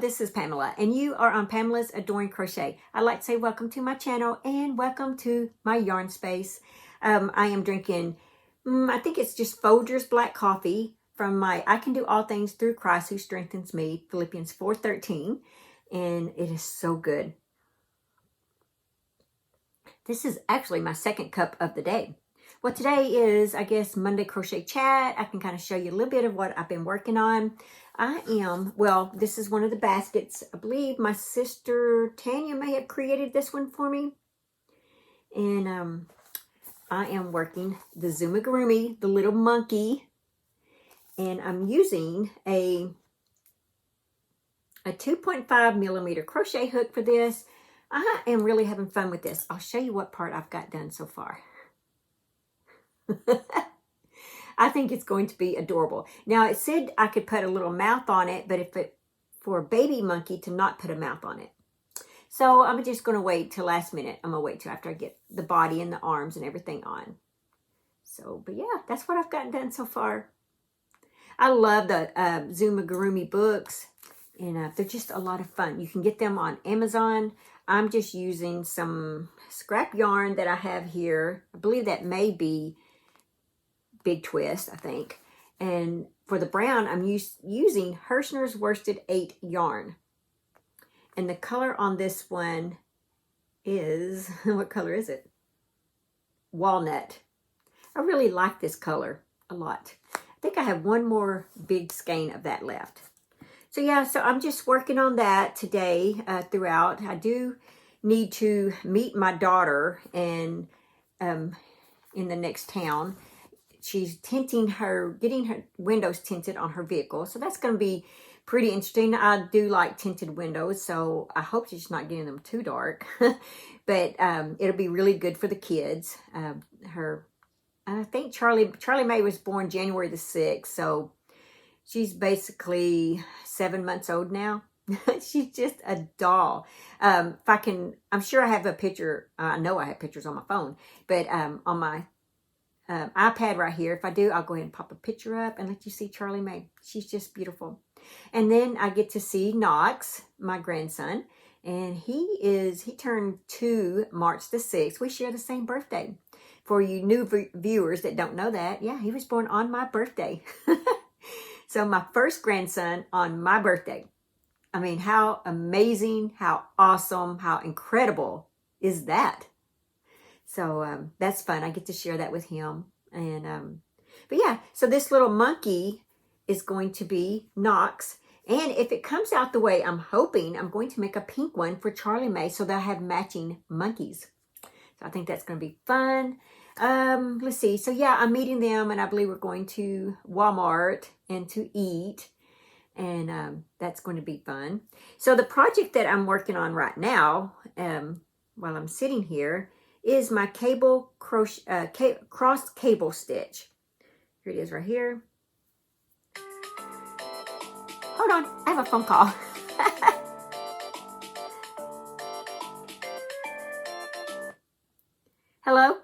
this is Pamela, and you are on Pamela's Adoring Crochet. I'd like to say welcome to my channel and welcome to my yarn space. I am drinking, I think it's just Folgers black coffee from my I Can Do All Things Through Christ Who Strengthens Me, Philippians 4:13, and it is so good. This is actually my second cup of the day. Well, today is, I guess, Monday Crochet Chat. I can kind of show you a little bit of what I've been working on. Well, this is one of the baskets. I believe my sister Tanya may have created this one for me. And I am working the Zumigurumi, the little monkey. And I'm using a 2.5 millimeter crochet hook for this. I am really having fun with this. I'll show you what part I've got done so far. I think it's going to be adorable. Now, it said I could put a little mouth on it, but for a baby monkey to not put a mouth on it. So I'm just going to wait till last minute. I'm going to wait till after I get the body and the arms and everything on. So, but yeah, that's what I've gotten done so far. I love the Zumigurumi books, and they're just a lot of fun. You can get them on Amazon. I'm just using some scrap yarn that I have here. I believe that may be Big Twist, I think. And for the brown, I'm using Hirschner's Worsted 8 yarn. And the color on this one is, what color is it? Walnut. I really like this color a lot. I think I have one more big skein of that left. So yeah, so I'm just working on that today throughout. I do need to meet my daughter and in the next town. She's getting her windows tinted on her vehicle. So that's going to be pretty interesting. I do like tinted windows, so I hope she's not getting them too dark. But it'll be really good for the kids. I think Charlie Mae was born January the 6th, so she's basically 7 months old now. She's just a doll. I'm sure I have a picture. I know I have pictures on my phone, but on my iPad right here, if I do, I'll go ahead and pop a picture up and let you see Charlie Mae. She's just beautiful. And then I get to see Knox, my grandson, and he turned 2 March the 6th. We share the same birthday. For you new viewers that don't know that, yeah, he was born on my birthday. So my first grandson on my birthday. I mean, how amazing, how awesome, how incredible is that? So that's fun. I get to share that with him. And but yeah, so this little monkey is going to be Knox. And if it comes out the way I'm hoping, I'm going to make a pink one for Charlie Mae so they'll have matching monkeys. So I think that's going to be fun. Let's see. So yeah, I'm meeting them, and I believe we're going to Walmart and to eat. And that's going to be fun. So the project that I'm working on right now, while I'm sitting here, is my cable crochet, cross cable stitch. Here it is right here. Hold on, I have a phone call. Hello?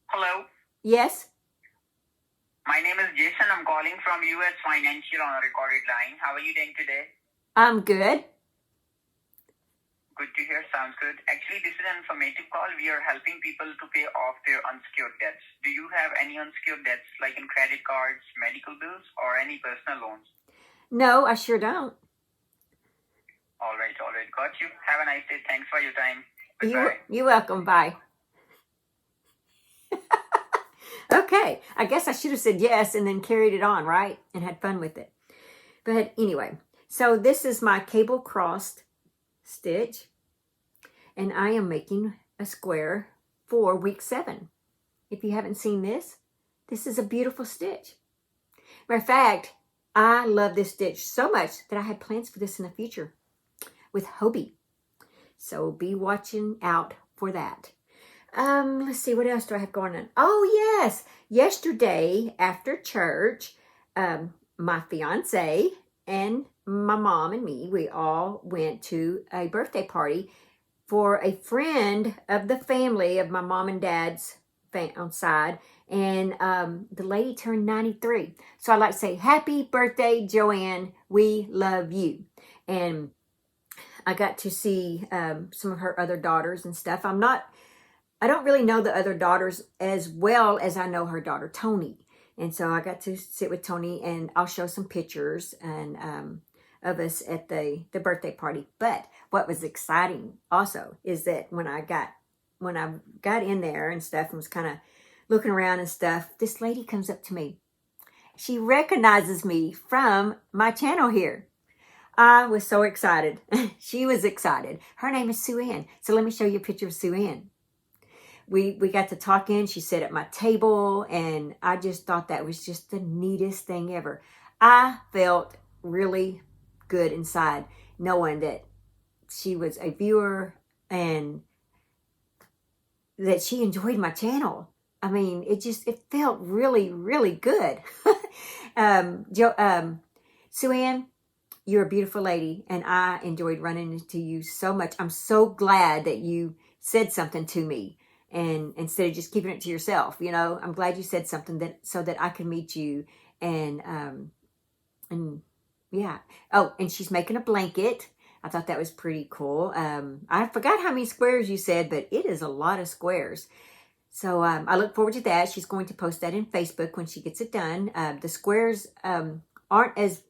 Hello. Yes? My name is Jason. I'm calling from US Financial on a recorded line. How are you doing today? I'm good. Good to hear. Sounds good. Actually, this is an informative call. We are helping people to pay off their unsecured debts. Do you have any unsecured debts like in credit cards, medical bills, or any personal loans? No, I sure don't. All right. Got you. Have a nice day. Thanks for your time. Goodbye. You're welcome. Bye. Okay, I guess I should have said yes and then carried it on, right? And had fun with it. But anyway, so this is my cable crossed stitch. And I am making a square for week 7. If you haven't seen this, this is a beautiful stitch. Matter of fact, I love this stitch so much that I had plans for this in the future with Hobie. So be watching out for that. Let's see, what else do I have going on? Oh, yes. Yesterday after church, my fiance and my mom and me, we all went to a birthday party for a friend of the family of my mom and dad's side. And the lady turned 93. So I'd like to say, happy birthday, Joanne. We love you. And I got to see some of her other daughters and stuff. I don't really know the other daughters as well as I know her daughter, Tony. And so I got to sit with Tony, and I'll show some pictures and of us at the birthday party. But what was exciting also is that when I got in there and stuff and was kind of looking around and stuff, this lady comes up to me. She recognizes me from my channel here. I was so excited. She was excited. Her name is Sue Ann. So let me show you a picture of Sue Ann. We got to talking. She sat at my table, and I just thought that was just the neatest thing ever. I felt really good inside knowing that she was a viewer and that she enjoyed my channel. I mean, it felt really, really good. Sue Ann, you're a beautiful lady, and I enjoyed running into you so much. I'm so glad that you said something to me, and instead of just keeping it to yourself, I'm glad you said something so that I could meet you. And yeah. Oh, and she's making a blanket. I thought that was pretty cool. I forgot how many squares you said, but it is a lot of squares. So I look forward to that. She's going to post that in Facebook when she gets it done. The squares aren't as,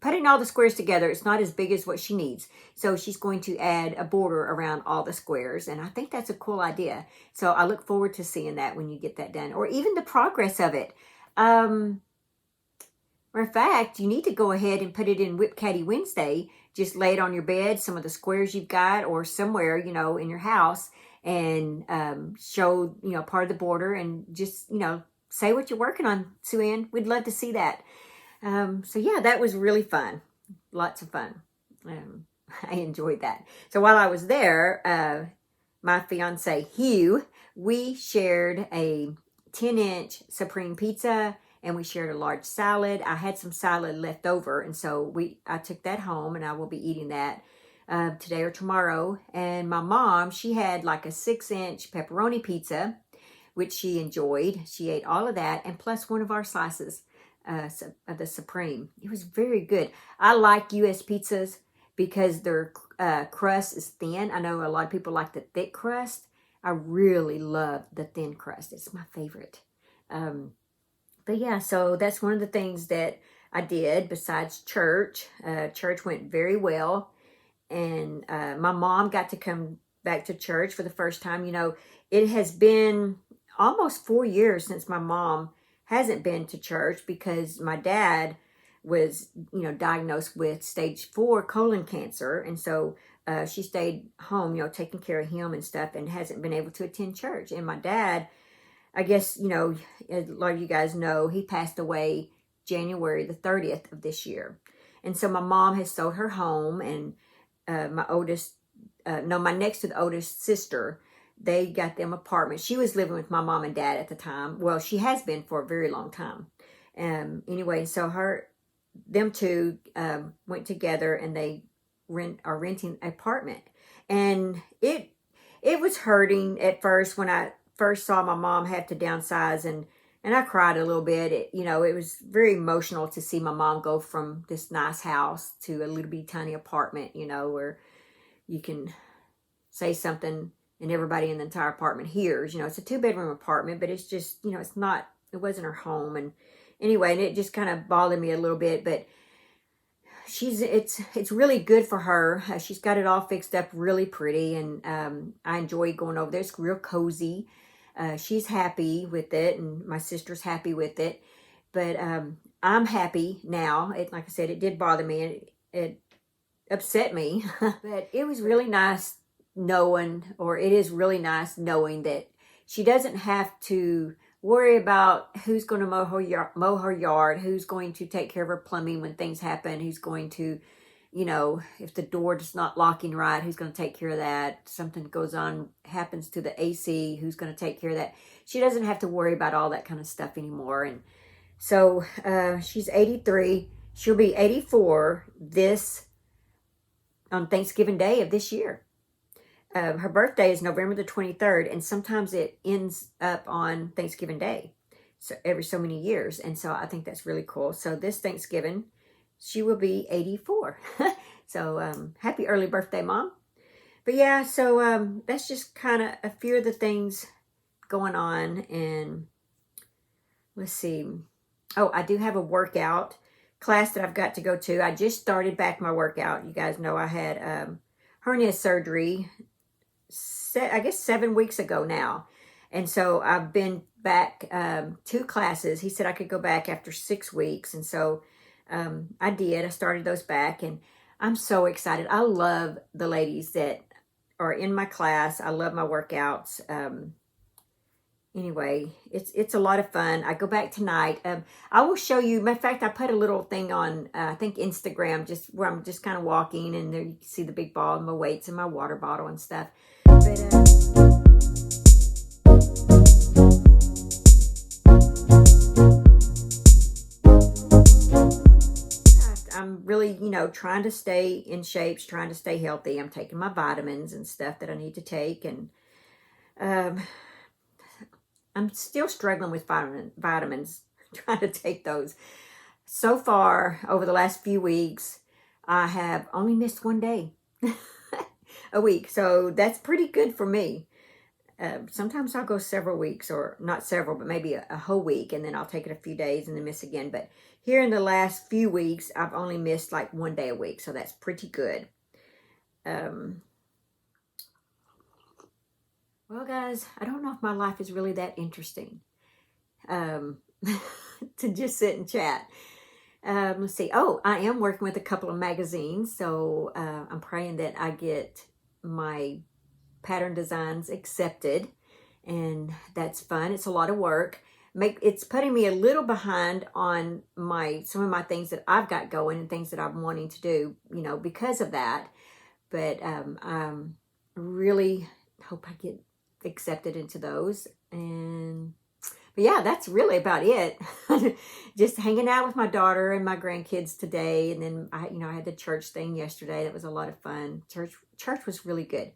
putting all the squares together, it's not as big as what she needs. So she's going to add a border around all the squares. And I think that's a cool idea. So I look forward to seeing that when you get that done, or even the progress of it. Matter of fact, you need to go ahead and put it in Whip Caddy Wednesday. Just lay it on your bed, some of the squares you've got, or somewhere, in your house, and show, part of the border, and just, say what you're working on, Sue Ann. We'd love to see that. So yeah, that was really fun. Lots of fun. I enjoyed that. So while I was there, my fiance, Hugh, we shared a 10-inch Supreme pizza, and we shared a large salad. I had some salad left over, and so I took that home, and I will be eating that today or tomorrow. And my mom, she had like a 6-inch pepperoni pizza, which she enjoyed. She ate all of that, and plus one of our slices of the Supreme. It was very good. I like U.S. pizzas because their crust is thin. I know a lot of people like the thick crust. I really love the thin crust. It's my favorite. But yeah, so that's one of the things that I did besides church. Church went very well. And my mom got to come back to church for the first time. It has been almost 4 years since my mom hasn't been to church because my dad was, diagnosed with stage 4 colon cancer. And so she stayed home, taking care of him and stuff, and hasn't been able to attend church. And my dad, I guess, a lot of you guys know, he passed away January the 30th of this year. And so my mom has sold her home, and my next to the oldest sister, they got them apartment. She was living with my mom and dad at the time. Well, she has been for a very long time. Anyway, so them two went together, and they are renting an apartment. And it was hurting at first when I first saw my mom have to downsize, and I cried a little bit. It was very emotional to see my mom go from this nice house to a little bitty tiny apartment, where you can say something and everybody in the entire apartment hears. It's a 2-bedroom apartment, but it's just, it wasn't her home. And anyway, and it just kind of bothered me a little bit, but it's really good for her. She's got it all fixed up really pretty, and I enjoy going over there. It's real cozy. She's happy with it, and my sister's happy with it. But I'm happy now. Like I said, it did bother me, and it upset me. But it was really nice it is really nice knowing that she doesn't have to worry about who's going to mow her yard, who's going to take care of her plumbing when things happen, who's going to, if the door is not locking right, who's going to take care of that. Something goes on, happens to the AC, who's going to take care of that. She doesn't have to worry about all that kind of stuff anymore. And so she's 83. She'll be 84 on Thanksgiving Day of this year. her birthday is November the 23rd, and sometimes it ends up on Thanksgiving Day, so every so many years. And so I think that's really cool. So this Thanksgiving, she will be 84. So happy early birthday, Mom. But yeah, so that's just kind of a few of the things going on. And let's see. Oh, I do have a workout class that I've got to go to. I just started back my workout. You guys know I had hernia surgery, I guess 7 weeks ago now. And so I've been back 2 classes. He said I could go back after 6 weeks. And so I did. I started those back, and I'm so excited. I love the ladies that are in my class. I love my workouts. Anyway, it's a lot of fun. I go back tonight. I will show you. Matter of fact, I put a little thing on, I think Instagram, just where I'm just kind of walking, and there you can see the big ball and my weights and my water bottle and stuff. But I'm really, trying to stay in shape, trying to stay healthy. I'm taking my vitamins and stuff that I need to take, and I'm still struggling with vitamins, trying to take those. So far, over the last few weeks, I have only missed 1 day a week. So that's pretty good for me. Sometimes I'll go several weeks, or not several, but maybe a whole week, and then I'll take it a few days and then miss again. But here in the last few weeks, I've only missed like 1 day a week. So that's pretty good. Well, guys, I don't know if my life is really that interesting to just sit and chat. Let's see. Oh, I am working with a couple of magazines, so I'm praying that I get my pattern designs accepted, and that's fun. It's a lot of work. It's putting me a little behind on some of my things that I've got going and things that I'm wanting to do, because of that. But I really hope I get accepted into those. But yeah, that's really about it. Just hanging out with my daughter and my grandkids today, and then I had the church thing yesterday. That was a lot of fun. Church was really good.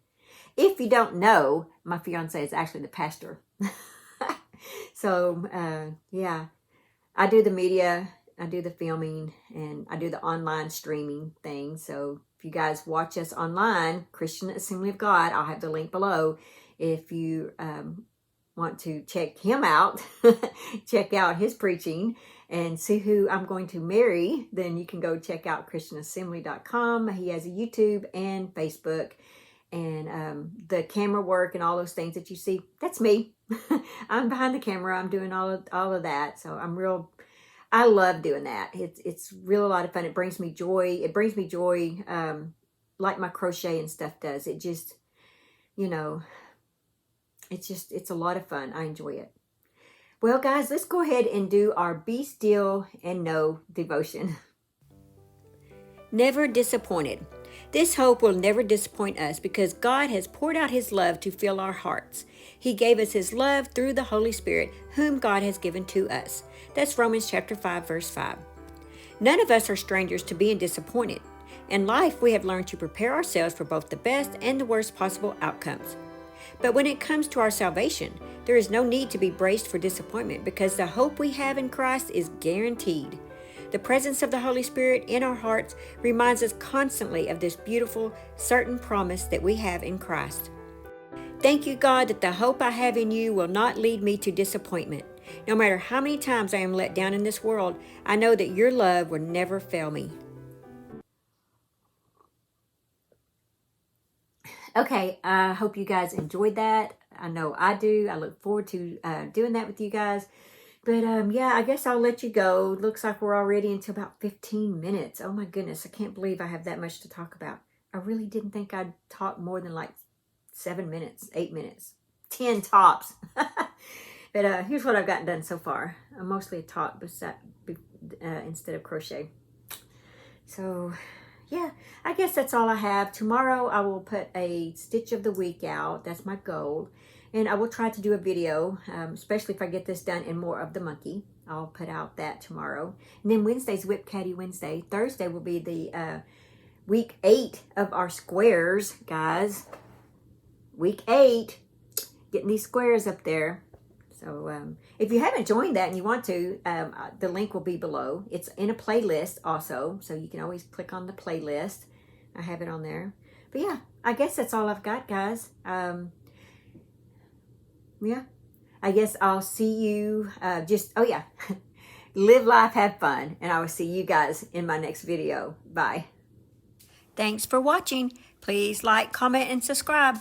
If you don't know, my fiance is actually the pastor. So yeah, I do the media, I do the filming, and I do the online streaming thing. So if you guys watch us online, Christian Assembly of God, I'll have the link below. If you want to check him out, check out his preaching, and see who I'm going to marry, then you can go check out ChristianAssembly.com. He has a YouTube and Facebook, and the camera work and all those things that you see, that's me. I'm behind the camera. I'm doing all of that. So I love doing that. It's really a lot of fun. It brings me joy. Like my crochet and stuff does. It just, it's a lot of fun. I enjoy it. Well, guys, let's go ahead and do our Be Still and Know devotion. Never disappointed. This hope will never disappoint us because God has poured out His love to fill our hearts. He gave us His love through the Holy Spirit, whom God has given to us. That's Romans chapter 5, verse 5. None of us are strangers to being disappointed. In life, we have learned to prepare ourselves for both the best and the worst possible outcomes. But when it comes to our salvation, there is no need to be braced for disappointment because the hope we have in Christ is guaranteed. The presence of the Holy Spirit in our hearts reminds us constantly of this beautiful, certain promise that we have in Christ. Thank you, God, that the hope I have in you will not lead me to disappointment. No matter how many times I am let down in this world, I know that your love will never fail me. Okay, I hope you guys enjoyed that. I know I do. I look forward to doing that with you guys. But yeah, I guess I'll let you go. Looks like we're already into about 15 minutes. Oh my goodness, I can't believe I have that much to talk about. I really didn't think I'd talk more than like 7 minutes, 8 minutes, 10 tops. But here's what I've gotten done so far. I'm mostly a talk instead of crochet. So yeah, I guess that's all I have. Tomorrow I will put a stitch of the week out. That's my goal. And I will try to do a video, especially if I get this done in more of the monkey. I'll put out that tomorrow. And then Wednesday's Whip Caddy Wednesday. Thursday will be the week 8 of our squares, guys. week 8, getting these squares up there. So if you haven't joined that and you want to, the link will be below. It's in a playlist also, so you can always click on the playlist. I have it on there. But yeah, I guess that's all I've got, guys. Yeah, I guess I'll see you live life, have fun, and I will see you guys in my next video. Bye. Thanks for watching. Please like, comment, and subscribe.